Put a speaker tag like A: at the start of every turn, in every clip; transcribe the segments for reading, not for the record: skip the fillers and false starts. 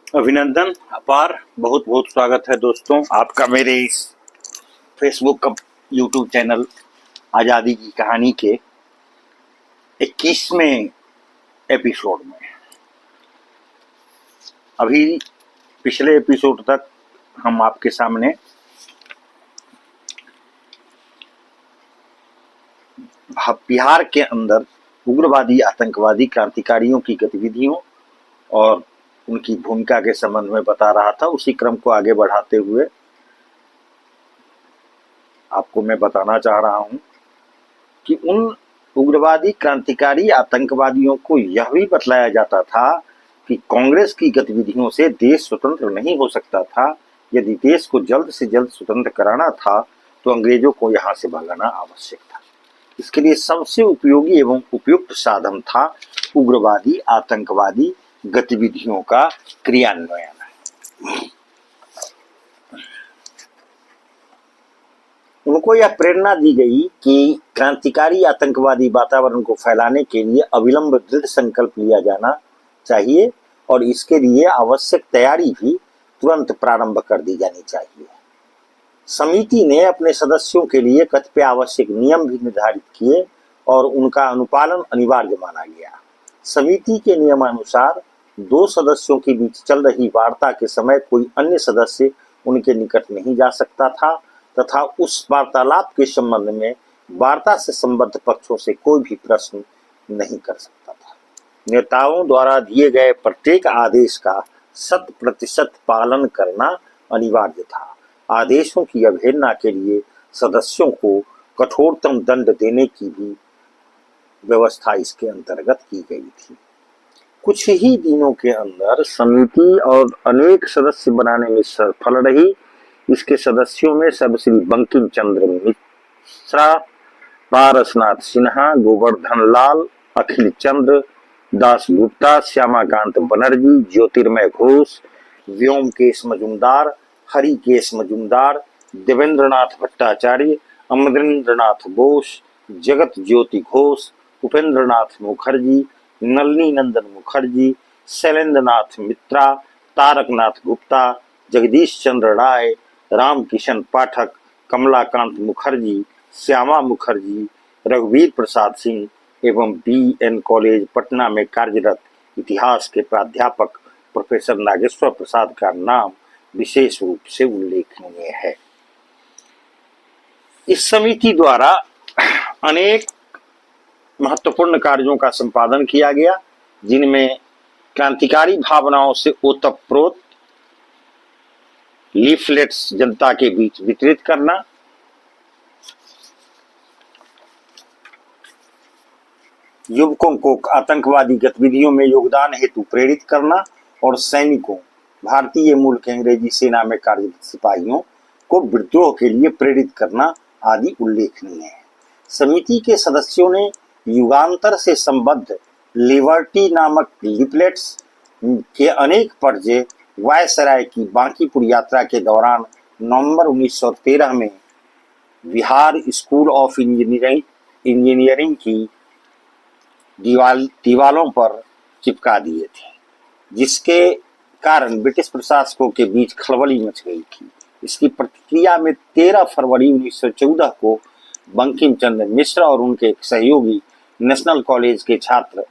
A: अभिनंदन अपार। बहुत बहुत स्वागत है दोस्तों आपका मेरे इस फेसबुक का यूट्यूब चैनल आज़ादी की कहानी के 21वें एपिसोड में। अभी पिछले एपिसोड तक हम आपके सामने बिहार के अंदर उग्रवादी आतंकवादी क्रांतिकारियों की गतिविधियों और उनकी भूमिका के संबंध में बता रहा था। उसी क्रम को आगे बढ़ाते हुए आपको मैं बताना चाह रहा हूं कि उन उग्रवादी क्रांतिकारी आतंकवादियों को यह भी बतलाया जाता था कि कांग्रेस की गतिविधियों से देश स्वतंत्र नहीं हो सकता था। यदि देश को जल्द से जल्द स्वतंत्र कराना था तो अंग्रेजों को यहाँ से भगाना आवश्यक था। इसके लिए सबसे उपयोगी एवं उपयुक्त साधन था उग्रवादी आतंकवादी गतिविधियों का क्रियान्वयन। उनको यह प्रेरणा दी गई कि क्रांतिकारी आतंकवादी वातावरण को फैलाने के लिए अविलंब दृढ़ संकल्प लिया जाना चाहिए और इसके लिए आवश्यक तैयारी भी तुरंत प्रारंभ कर दी जानी चाहिए। समिति ने अपने सदस्यों के लिए कतिपय आवश्यक नियम भी निर्धारित किए और उनका अनुपालन अनिवार्य माना गया। समिति के नियमानुसार दो सदस्यों के बीच चल रही वार्ता के समय कोई अन्य सदस्य उनके निकट नहीं जा सकता था तथा उस वार्तालाप के संबंध में वार्ता से संबद्ध पक्षों से कोई भी प्रश्न नहीं कर सकता था। नेताओं द्वारा दिए गए प्रत्येक आदेश का 100% पालन करना अनिवार्य था। आदेशों की अवहेलना के लिए सदस्यों को कठोरतम दंड देने की भी व्यवस्था इसके अंतर्गत की गई थी। कुछ ही दिनों के अंदर समिति और अनेक सदस्य बनाने में सफल रही। इसके सदस्यों में सब श्री बंकिम चंद्र मिश्रा, पारसनाथ सिन्हा, गोवर्धन लाल, अखिल चंद्र दास गुप्ता, श्यामाकांत बनर्जी, ज्योतिर्मय घोष, व्योमकेश मजुमदार, हरिकेश मजुमदार, देवेंद्रनाथ भट्टाचार्य, अमरेंद्रनाथ बोस, जगत ज्योति घोष, उपेंद्रनाथ मुखर्जी, नलिनी नंदन मुखर्जी, शैलेंद्रनाथ मित्रा, तारकनाथ गुप्ता, जगदीश चंद्र राय, रामकिशन पाठक, कमलाकांत मुखर्जी, श्यामा मुखर्जी, रघुवीर प्रसाद सिंह एवं BN कॉलेज पटना में कार्यरत इतिहास के प्राध्यापक प्रोफेसर नागेश्वर प्रसाद का नाम विशेष रूप से उल्लेखनीय है। इस समिति द्वारा अनेक महत्वपूर्ण कार्यों का संपादन किया गया, जिनमें क्रांतिकारी भावनाओं से ओतप्रोत लीफलेट्स जनता के बीच वितरित करना, युवकों को आतंकवादी गतिविधियों में योगदान हेतु प्रेरित करना और सैनिकों, भारतीय मूल के अंग्रेजी सेना में कार्यरत सिपाहियों को विद्रोह के लिए प्रेरित करना आदि उल्लेखनीय है। समिति के सदस्यों ने युगांतर से संबद्ध लिबर्टी नामक लीफलेट्स के अनेक पर्चे वायसराय की बांकीपुर यात्रा के दौरान नवंबर 1913 में बिहार स्कूल ऑफ इंजीनियरिंग की दीवालों पर चिपका दिए थे, जिसके कारण ब्रिटिश प्रशासकों के बीच खलबली मच गई थी। इसकी प्रतिक्रिया में 13 फरवरी 1914 को बंकिम चंद्र मिश्र और उनके एक सहयोगी नेशनल कॉलेज के छात्र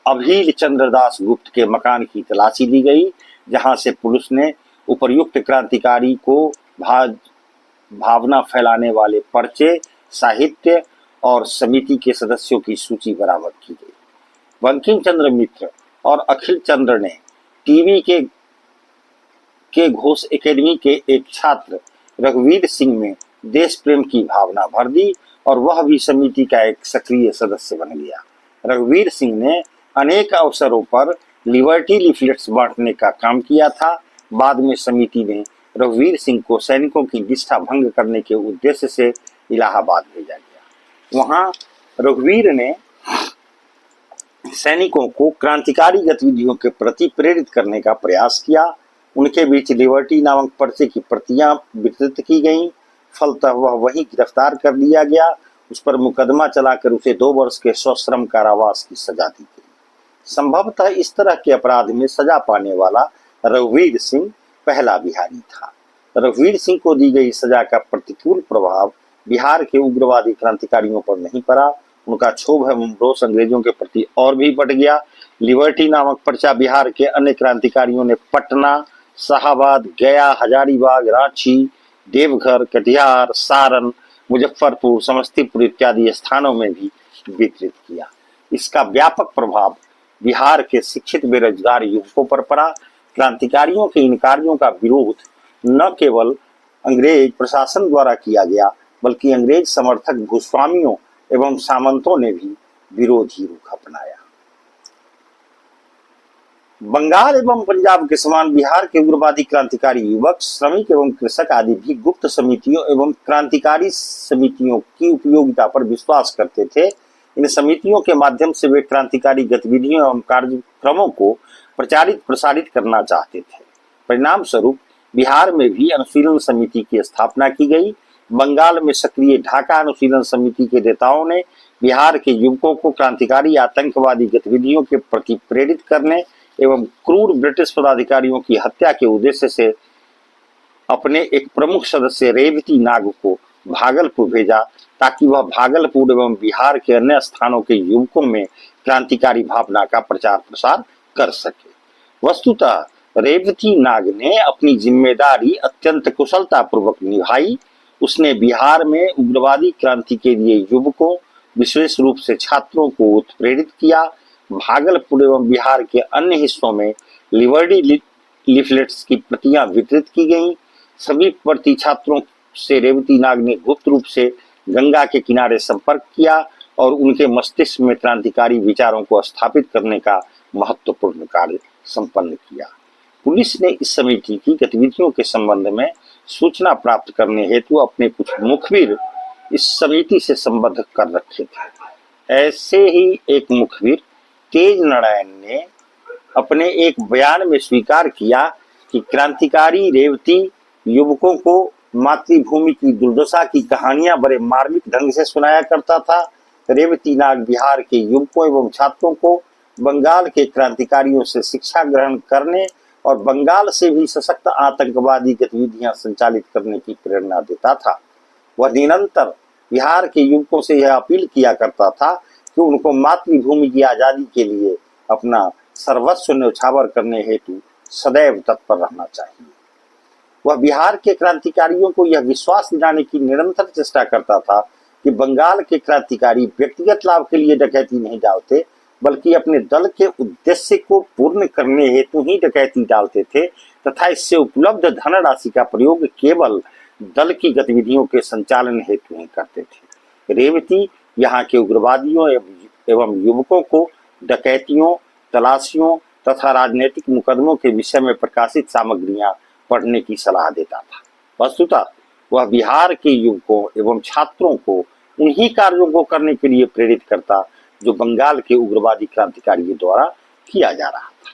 A: अभील चंद्र दास गुप्त के मकान की तलाशी ली गई, जहां से पुलिस ने उपर्युक्त क्रांतिकारी को भावना फैलाने वाले पर्चे, साहित्य और समिति के सदस्यों की सूची बरामद की गई। बंकिम चंद्र मित्र और अखिल चंद्र ने टीवी के घोष एकेडमी के एक छात्र रघुवीर सिंह में देश प्रेम की भावना भर दी और वह भी समिति का एक सक्रिय सदस्य बन गया। रघुवीर सिंह ने अनेक अवसरों पर लिबर्टी लीफलेट्स बांटने का काम किया था। बाद में समिति ने रघुवीर सिंह को सैनिकों की निष्ठा भंग करने के उद्देश्य से इलाहाबाद भेजा गया। वहां रघुवीर ने सैनिकों को क्रांतिकारी गतिविधियों के प्रति प्रेरित करने का प्रयास किया। उनके बीच लिबर्टी नामक पर्चे की प्रतियां वितरित की गईं। फलतः वह वहीं गिरफ्तार कर लिया गया। उस पर मुकदमा चलाकर उसे 2 वर्ष के सश्रम कारावास की सजा दी गई। संभवतः इस तरह के अपराध में सजा पाने वाला रघुवीर सिंह पहला बिहारी था। रघुवीर सिंह को दी गई सजा का प्रतिकूल प्रभाव बिहार के उग्रवादी क्रांतिकारियों पर नहीं पड़ा। उनका क्षोभ एवं रोष अंग्रेजों के प्रति और भी बढ़ गया। लिबर्टी नामक पर्चा बिहार के अन्य क्रांतिकारियों ने पटना, शाहाबाद, गया, हजारीबाग, रांची, देवघर, कटिहार, सारण, मुजफ्फरपुर, समस्तीपुर इत्यादि स्थानों में भी वितरित किया। इसका व्यापक प्रभाव बिहार के शिक्षित बेरोजगार युवकों पर पड़ा। क्रांतिकारियों के इन कार्यों का विरोध न केवल अंग्रेज प्रशासन द्वारा किया गया, बल्कि अंग्रेज समर्थक भूस्वामियों एवं सामंतों ने भी विरोधी रुख अपनाया। बंगाल एवं पंजाब के समान बिहार के उग्रवादी क्रांतिकारी युवक, श्रमिक एवं कृषक आदि भी गुप्त समितियों एवं क्रांतिकारी समितियों की उपयोगिता पर विश्वास करते थे। इन समितियों के माध्यम से वे क्रांतिकारी गतिविधियों एवं कार्यक्रमों को प्रचारित प्रसारित करना चाहते थे। परिणाम स्वरूप बिहार में भी अनुशीलन समिति की स्थापना की गई। बंगाल में सक्रिय ढाका अनुशीलन समिति के नेताओं ने बिहार के युवकों को क्रांतिकारी आतंकवादी गतिविधियों के प्रति प्रेरित करने एवं क्रूर ब्रिटिश पदाधिकारियों की हत्या के उद्देश्य से अपने एक प्रमुख सदस्य रेवती नाग को भागलपुर भेजा, ताकि वह भागलपुर एवं बिहार के अन्य स्थानों के युवकों में क्रांतिकारी भावना का प्रचार प्रसार कर सके। वस्तुतः रेवती नाग ने अपनी जिम्मेदारी अत्यंत कुशलतापूर्वक निभाई। उसने बिहार में उग्रवादी क्रांति के लिए युवकों, विशेष रूप से छात्रों को उत्प्रेरित किया। भागलपुर एवं बिहार के अन्य हिस्सों में लिबर्टी लीफलेट्स की प्रतियां वितरित की गईं। सभी प्रति छात्रों से रेवती नाग ने गुप्त रूप से गंगा के किनारे संपर्क किया और उनके मस्तिष्क में क्रांतिकारी विचारों को स्थापित करने का महत्वपूर्ण कार्य संपन्न किया। पुलिस ने इस समिति की गतिविधियों के संबंध में सूचना प्राप्त करने हेतु अपने कुछ मुखबिर इस समिति से संबद्ध कर रखे थे। ऐसे ही एक मुखबिर तेज नारायण ने अपने एक बयान में स्वीकार किया कि क्रांतिकारी रेवती युवकों को मातृभूमि की दुर्दशा की कहानियां बड़े मार्मिक ढंग से सुनाया करता था। रेवती नाग बिहार के युवकों एवं छात्रों को बंगाल के क्रांतिकारियों से शिक्षा ग्रहण करने और बंगाल से भी सशक्त आतंकवादी गतिविधियां संचालित करने की प्रेरणा देता था। वह निरंतर बिहार के युवकों से यह अपील किया करता था कि उनको मातृभूमि की आजादी के लिए अपना सर्वस्व न्यौछावर करने हेतु सदैव तत्पर रहना चाहिए। वह बिहार के क्रांतिकारियों को यह विश्वास दिलाने की निरंतर चेष्टा करता था कि बंगाल के क्रांतिकारी व्यक्तिगत लाभ के लिए डकैती नहीं डालते, बल्कि अपने दल के उद्देश्य को पूर्ण करने हेतु ही डकैती डालते थे तथा इससे उपलब्ध धनराशि का प्रयोग केवल दल की गतिविधियों के संचालन हेतु ही करते थे। रेवती यहाँ के उग्रवादियों एवं युवकों को डकैतियों, तलाशियों तथा राजनीतिक मुकदमों के विषय में प्रकाशित सामग्रियां पढ़ने की सलाह देता था। वस्तुतः वह बिहार के युवकों एवं छात्रों को उन्हीं कार्यों को करने के लिए प्रेरित करता जो बंगाल के उग्रवादी क्रांतिकारियों द्वारा किया जा रहा था।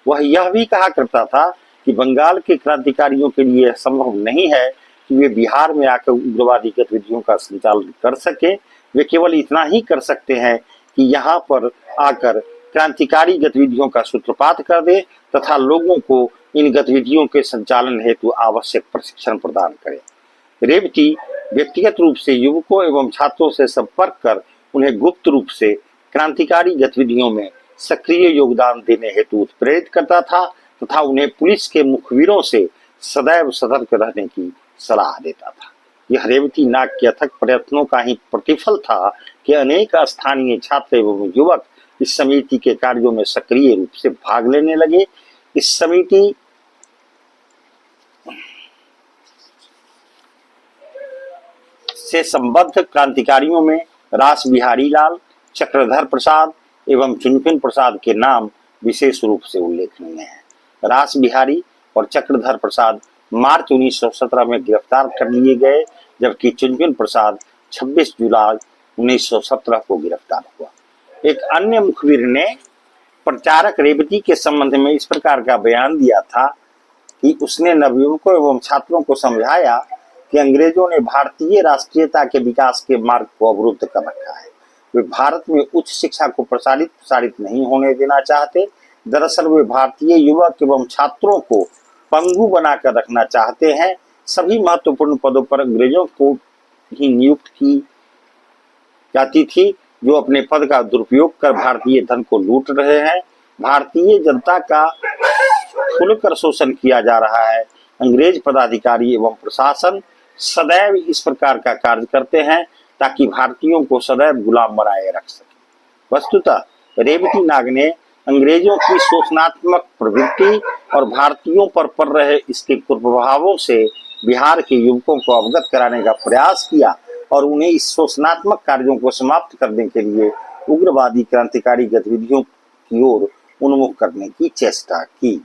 A: वह यह भी कहा करता था कि बंगाल के क्रांतिकारियों के लिए संभव नहीं है कि वे बिहार में आकर उग्रवादी गतिविधियों का संचालन कर सके। वे केवल इतना ही कर सकते हैं कि यहाँ पर आकर क्रांतिकारी गतिविधियों का सूत्रपात कर दे तथा लोगों को इन गतिविधियों के संचालन हेतु आवश्यक प्रशिक्षण प्रदान करें। रेवती व्यक्तिगत रूप से युवकों एवं छात्रों से संपर्क कर उन्हें गुप्त रूप से क्रांतिकारी गतिविधियों में सक्रिय योगदान देने हेतु उत्प्रेरित करता था तथा उन्हें पुलिस के मुखबिरों से सदैव सतर्क रहने की सलाह देता था। यह रेवती नाग के अथक प्रयत्नों का ही प्रतिफल था कि अनेक स्थानीय छात्र एवं युवक इस समिति के कार्यों में सक्रिय रूप से भाग लेने लगे। इस समिति से संबद्ध क्रांतिकारियों में रास बिहारी लाल, चक्रधर प्रसाद एवं चुनचुन प्रसाद के नाम विशेष रूप से उल्लेखनीय हैं। रास बिहारी और चक्रधर प्रसाद मार्च 1917 में गिरफ्तार कर लिए गए, जबकि चुनचुन प्रसाद 26 जुलाई 1917 को गिरफ्तार हुआ। एक अन्य मुखबिर ने प्रचारक रेवती के संबंध में इस प्रकार का बयान दिया था कि उसने नवयुवकों एवं छात्रों को समझाया कि अंग्रेजों ने भारतीय राष्ट्रीयता के विकास के मार्ग को अवरुद्ध कर रखा है। वे भारत में उच्च शिक्षा को प्रसारित नहीं होने देना चाहते। दरअसल वे भारतीय युवक एवं छात्रों को पंगु बनाकर रखना चाहते हैं। सभी महत्वपूर्ण पदों पर अंग्रेजों को ही नियुक्त की जाती थी, जो अपने पद का दुरुपयोग कर भारतीय धन को लूट रहे हैं। भारतीय जनता का खुलकर शोषण किया जा रहा है। अंग्रेज पदाधिकारी एवं प्रशासन सदैव इस प्रकार का कार्य करते हैं ताकि भारतीयों को सदैव गुलाम बनाए रख सके। वस्तुतः रेवती नाग ने अंग्रेजों की शोषणात्मक प्रवृत्ति और भारतीयों पर पड़ रहे इसके कुप्रभावों से बिहार के युवकों को अवगत कराने का प्रयास किया और उन्हें इस शोषणात्मक कार्यों को समाप्त करने के लिए उग्रवादी क्रांतिकारी गतिविधियों की ओर उन्मुख करने की चेष्टा की।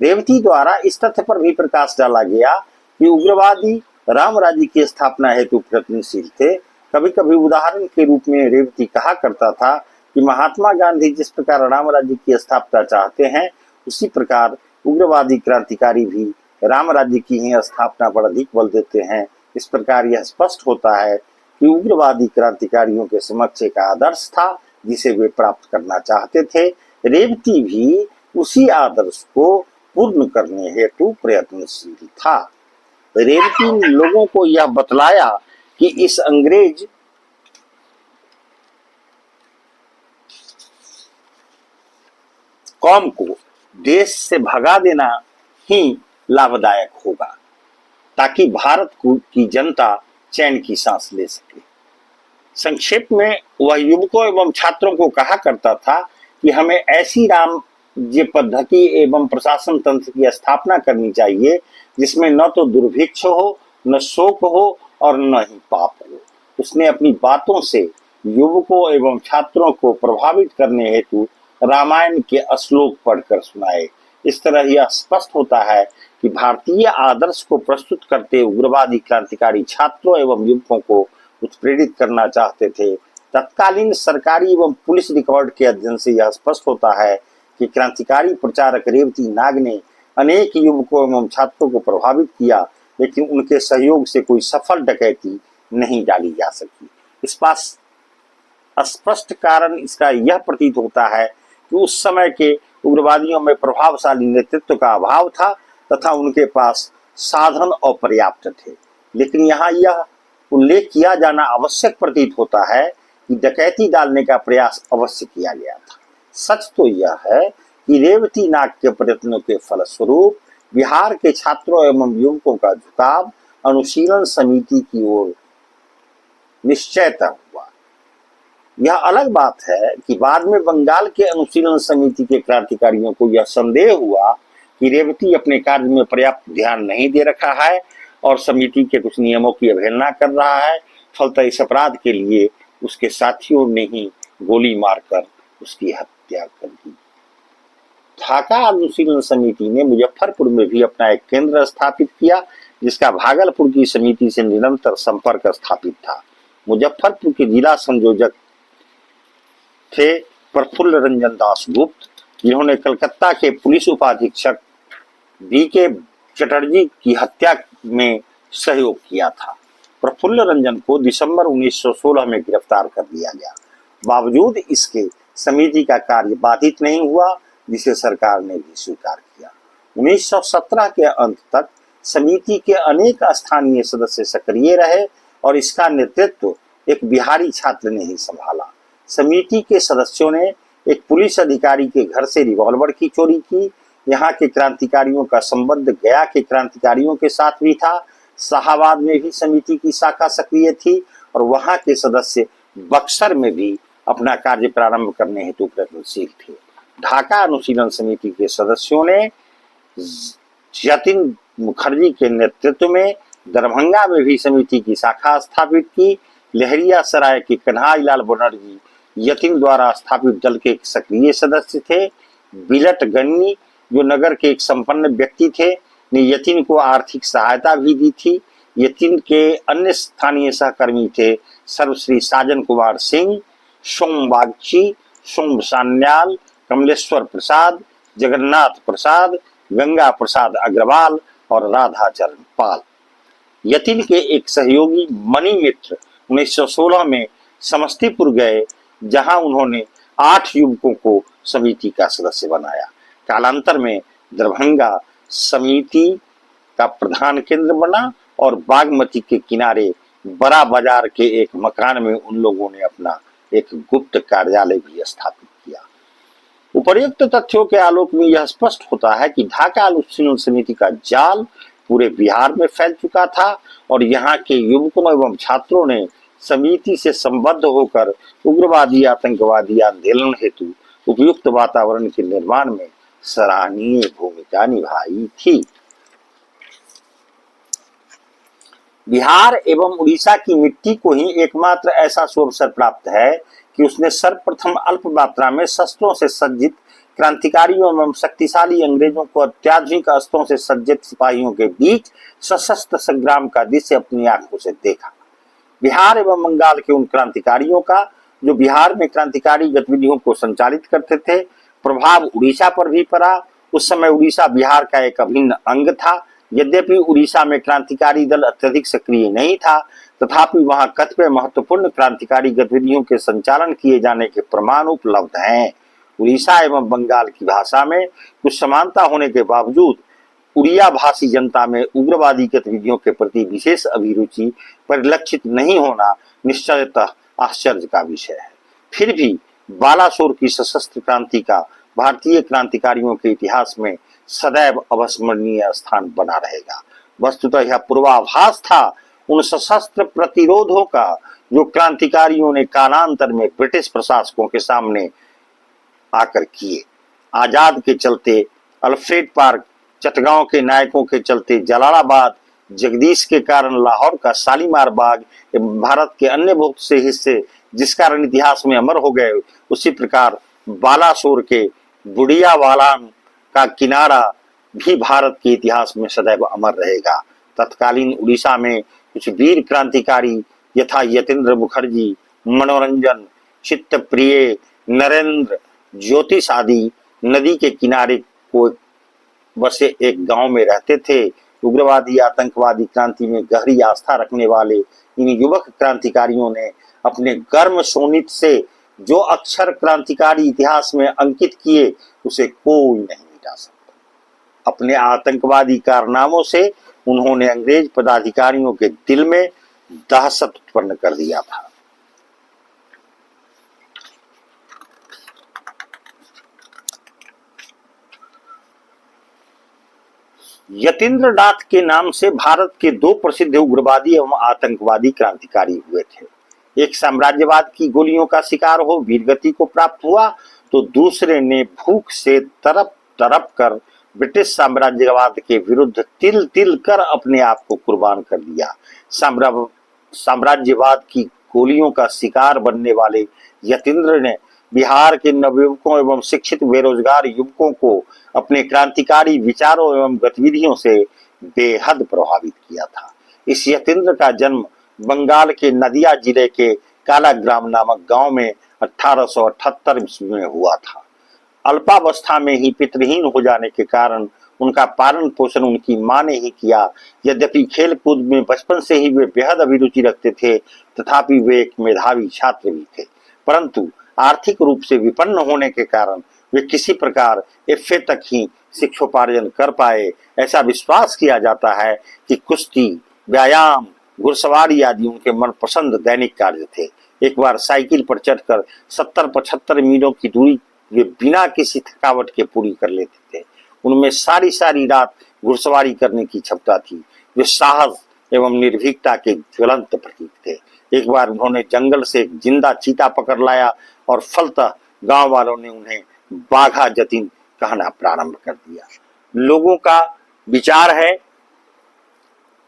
A: रेवती द्वारा इस तथ्य पर भी प्रकाश डाला गया कि उग्रवादी राम राज्य की स्थापना हेतु प्रयत्नशील थे। कभी कभी उदाहरण के रूप में रेवती कहा करता था कि महात्मा गांधी जिस प्रकार राम राज्य की स्थापना चाहते हैं, उसी प्रकार उग्रवादी क्रांतिकारी भी राम राज्य की ही स्थापना पर अधिक बल देते हैं। इस प्रकार यह स्पष्ट होता है कि उग्रवादी क्रांतिकारियों के समक्ष एक आदर्श था जिसे वे प्राप्त करना चाहते थे। रेवती भी उसी आदर्श को पूर्ण करने हेतु प्रयत्नशील था। रेवती ने लोगों को यह बतलाया कि इस अंग्रेज कौम को देश से भगा देना ही लाभदायक होगा ताकि भारत की जनता चैन की सांस ले सके। संक्षेप में वह युवकों एवं छात्रों को कहा करता था कि हमें ऐसी राज्य पद्धति एवं प्रशासन तंत्र की स्थापना करनी चाहिए जिसमें न तो दुर्भिक्ष हो, न शोक हो और न ही पाप हो। उसने अपनी बातों से युवकों एवं छात्रों को प्रभावित करने हेतु रामायण के श्लोक पढ़कर सुनाए। इस तरह यह स्पष्ट होता है कि भारतीय आदर्श को प्रस्तुत करते उग्रवादी क्रांतिकारी छात्रों एवं युवकों को उत्प्रेरित करना चाहते थे। तत्कालीन सरकारी एवं पुलिस रिकॉर्ड के अध्ययन से यह स्पष्ट होता है कि क्रांतिकारी प्रचारक रेवती नाग ने अनेक युवकों एवं छात्रों को प्रभावित किया, लेकिन उनके सहयोग से कोई सफल डकैती नहीं डाली जा सकी। इस पास स्पष्ट कारण इसका यह प्रतीत होता है कि उस समय के उग्रवादियों में प्रभावशाली नेतृत्व का अभाव था तथा उनके पास साधन अपर्याप्त थे। लेकिन यहाँ यह उल्लेख किया जाना आवश्यक प्रतीत होता है कि डकैती डालने का प्रयास अवश्य किया गया था। सच तो यह है कि रेवती नाग के प्रयत्नों के फलस्वरूप बिहार के छात्रों एवं युवकों का झुकाव अनुशीलन समिति की ओर निश्चयतः हुआ। यह अलग बात है कि बाद में बंगाल के अनुशीलन समिति के क्रांतिकारियों को यह संदेह हुआ कि रेवती अपने कार्य में पर्याप्त ध्यान नहीं दे रखा है और समिति के कुछ नियमों की अवहेलना कर रहा है। फलतः इस अपराध के लिए उसके साथियों ने ही गोली मारकर उसकी हत्या कर दी। ढाका अनुशीलन समिति ने मुजफ्फरपुर में भी अपना एक केंद्र स्थापित किया, जिसका भागलपुर की समिति से निरंतर संपर्क स्थापित था। मुजफ्फरपुर के जिला संयोजक थे प्रफुल्ल रंजन दास गुप्त, जिन्होंने कलकत्ता के पुलिस उपाधीक्षक BK चटर्जी की हत्या में सहयोग किया था। प्रफुल्ल रंजन को दिसंबर 1916 में गिरफ्तार कर लिया गया। बावजूद इसके समिति का कार्य बाधित नहीं हुआ, जिसे सरकार ने भी स्वीकार किया। 1917 के अंत तक समिति के अनेक स्थानीय सदस्य सक्रिय रहे और इसका नेतृत्व एक बिहारी छात्र ने ही संभाला। समिति के सदस्यों ने एक पुलिस अधिकारी के घर से रिवॉल्वर की चोरी की। यहाँ के क्रांतिकारियों का संबंध गया के क्रांतिकारियों के साथ भी था। शाहाबाद में भी समिति की शाखा सक्रिय थी और वहाँ के सदस्य बक्सर में भी अपना कार्य प्रारंभ करने हेतु प्रयत्नशील थे। ढाका अनुशीलन समिति के सदस्यों ने यतीन मुखर्जी के नेतृत्व में दरभंगा में भी समिति की शाखा स्थापित की। लहरिया सराय के कन्हैयालाल बनर्जी यतीन द्वारा स्थापित दल के एक सक्रिय सदस्य थे। बिलट गन्नी, जो नगर के एक संपन्न व्यक्ति थे, ने यतीन को आर्थिक सहायता भी दी थी। यतीन के अन्य स्थानीय सहकर्मी थे सर्वश्री साजन कुमार सिंह, सोम बागची, सोम सान्याल, कमलेश्वर प्रसाद, जगन्नाथ प्रसाद, गंगा प्रसाद अग्रवाल और राधाचरण पाल। यतीन के एक सहयोगी मणि मित्र 1916 में समस्तीपुर गए जहां उन्होंने 8 युवकों को समिति का सदस्य बनाया। कालांतर में दरभंगा समिति का प्रधान केंद्र बना और बागमती के किनारे बड़ा बाजार के एक मकान में उन लोगों ने अपना एक गुप्त कार्यालय भी स्थापित किया। उपर्युक्त तथ्यों के आलोक में यह स्पष्ट होता है कि ढाका अनुशीलन समिति का जाल पूरे बिहार में फैल चुका था और यहाँ के युवकों एवं छात्रों ने समिति से संबद्ध होकर उग्रवादी आतंकवादी आंदोलन हेतु उपयुक्त वातावरण के निर्माण में सराहनीय भूमिका निभाई थी। बिहार एवं उड़ीसा की मिट्टी को ही एकमात्र ऐसा सुअवसर प्राप्त है कि उसने सर्वप्रथम अल्प मात्रा में शस्त्रों से सज्जित क्रांतिकारियों एवं शक्तिशाली अंग्रेजों को अत्याधुनिक अस्त्रों से सज्जित सिपाहियों के बीच सशस्त्र संग्राम का दृश्य अपनी आंखों से देखा। बिहार एवं बंगाल के उन क्रांतिकारियों का जो बिहार में क्रांतिकारी गतिविधियों को संचालित करते थे प्रभाव उड़ीसा पर भी पड़ा। उस समय उड़ीसा बिहार का एक अभिन्न अंग था। यद्यपि उड़ीसा में क्रांतिकारी दल अत्यधिक सक्रिय नहीं था, तथापि वहां कतिपय महत्वपूर्ण क्रांतिकारी गतिविधियों के संचालन किए जाने के प्रमाण उपलब्ध हैं। उड़ीसा एवं बंगाल की भाषा में कुछ समानता होने के बावजूद उड़िया भाषी जनता में उग्रवादी गतिविधियों के प्रति विशेष अभिरुचि परिलक्षित नहीं होना निश्चयतः आश्चर्य का विषय है। फिर भी बालासोर की सशस्त्र क्रांति का भारतीय क्रांतिकारियों के इतिहास में सदैव अविस्मरणीय स्थान बना रहेगा। वस्तुतः यह पूर्वाभास था उन सशस्त्र प्रतिरोधों का जो क्रांतिकारियों ने कालांतर में ब्रिटिश प्रशासकों के सामने आकर किए। आजाद के चलते अल्फ्रेड पार्क, चटगांव के नायकों के चलते जलालाबाद, जगदीश के कारण लाहौर का शालीमार बाग एवं भारत के अन्य बहुत से हिस्से जिस कारण इतिहास में अमर हो गए, उसी प्रकार बालासोर के बुढ़ियावालान का किनारा भी भारत के इतिहास में सदैव अमर रहेगा। तत्कालीन उड़ीसा में कुछ वीर क्रांतिकारी यथा यतीन्द्र मुखर्जी, मनोरंजन, चित्तप्रिय, नरेंद्र, ज्योतिष आदि नदी के किनारे को बसे एक गांव में रहते थे। उग्रवादी आतंकवादी क्रांति में गहरी आस्था रखने वाले इन युवक क्रांतिकारियों ने अपने गर्म शोणित से जो अक्षर क्रांतिकारी इतिहास में अंकित किए उसे कोई नहीं मिटा सकता। अपने आतंकवादी कारनामों से उन्होंने अंग्रेज पदाधिकारियों के दिल में दहशत उत्पन्न कर दिया था। यतीन्द्र नाथ के नाम से भारत के 2 प्रसिद्ध उग्रवादी एवं आतंकवादी क्रांतिकारी हुए थे। एक साम्राज्यवाद की गोलियों का शिकार हो वीरगति को प्राप्त हुआ, तो दूसरे ने भूख से तरप तरप कर ब्रिटिश साम्राज्यवाद के विरुद्ध तिल तिल कर अपने आप को कुर्बान कर दिया। साम्राज्यवाद की गोलियों का शिकार बनने वाले यतीन्द्र ने बिहार के नवयुवकों एवं शिक्षित बेरोजगार युवकों को अपने क्रांतिकारी विचारों एवं गतिविधियों से बेहद प्रभावित किया था। इस यतीन्द्र का जन्म बंगाल के नदिया जिले के कालाग्राम नामक गांव में 1878 ईस्वी में हुआ था। अल्पावस्था में ही पितृहीन हो जाने के कारण उनका पालन पोषण उनकी मां ने ही किया। यद्यपि खेल कूद में बचपन से ही वे बेहद अभिरुचि रखते थे, तथापि वे एक मेधावी छात्र भी थे। परंतु आर्थिक रूप से विपन्न होने के कारण वे किसी प्रकार एफए तक ही शिक्षोपार्जन कर पाए। ऐसा विश्वास किया जाता है कि कुश्ती, व्यायाम, घुड़सवारी आदि उनके मनपसंद दैनिक कार्य थे। एक बार साइकिल पर चढ़कर 70-75 मीलों की दूरी वे बिना किसी थकावट के पूरी कर लेते थे। उनमें सारी सारी रात घुड़सवारी करने की क्षमता थी। वे साहस एवं निर्भीकता के ज्वलंत प्रतीक थे। एक बार उन्होंने जंगल से एक जिंदा चीता पकड़ लाया और फलतः गांव वालों ने उन्हें बाघा जतीन कहना प्रारंभ कर दिया। लोगों का विचार है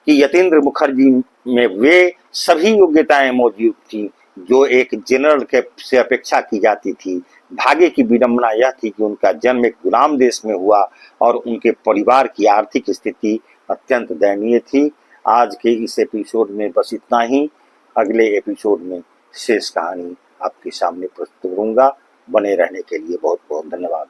A: कि यतीन्द्र मुखर्जी में वे सभी योग्यताएं मौजूद थी जो एक जनरल के से अपेक्षा की जाती थी। भाग्य की विडंबना यह थी कि उनका जन्म एक गुलाम देश में हुआ और उनके परिवार की आर्थिक स्थिति अत्यंत दयनीय थी। आज के इस एपिसोड में बस इतना ही। अगले एपिसोड में शेष कहानी आपके सामने प्रस्तुत करूंगा। बने रहने के लिए बहुत बहुत धन्यवाद।